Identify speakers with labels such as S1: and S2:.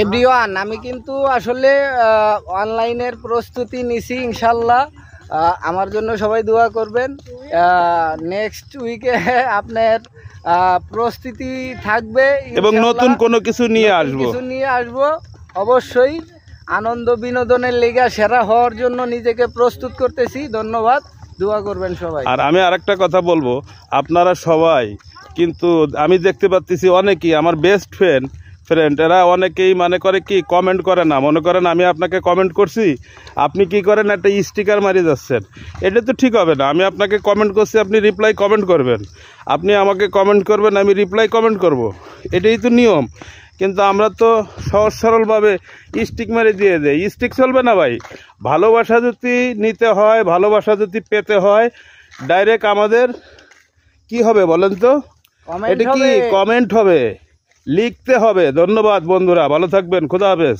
S1: Everyone, আমি কিন্তু আসলে অনলাইনের প্রস্তুতি নিছি ইনশাল্লাহ। আমার জন্য সবাই দোয়া করবেন। নেক্সট উইকে আপনার প্রস্তুতি থাকবে
S2: এবং নতুন কোনো কিছু নিয়ে আসবো।
S1: অবশ্যই আনন্দ বিনোদনের লেগা সেরা হওয়ার জন্য নিজেকে প্রস্তুত করতেছি। ধন্যবাদ, দোয়া করবেন সবাই।
S2: আর আমি আরেকটা কথা বলবো, আপনারা সবাই কিন্তু আমি দেখতে পাচ্ছি অনেকেই আমার বেস্ট ফ্রেন্ড এরা অনেকেই মনে করে কি কমেন্ট করে না। মনে করেন আমি আপনাকে কমেন্ট করছি, আপনি কি করেন একটা স্টিকার মারিয়ে যাচ্ছেন। এটা তো ঠিক হবে না। আমি আপনাকে কমেন্ট করছি, আপনি রিপ্লাই কমেন্ট করবেন। আপনি আমাকে কমেন্ট করবেন, আমি রিপ্লাই কমেন্ট করব। এটাই তো নিয়ম। কিন্তু আমরা তো সহজ সরলভাবে স্টিক মেরে দিয়ে দেই। স্টিক চলবে না ভাই। ভালোবাসা যদি নিতে হয়, ভালোবাসা যদি পেতে হয়, ডাইরেক্ট আমাদের কি হবে বলেন তো? এটা কি কমেন্ট হবে, লিখতে হবে। ধন্যবাদ বন্ধুরা, ভালো থাকবেন, খোদা হাফেজ।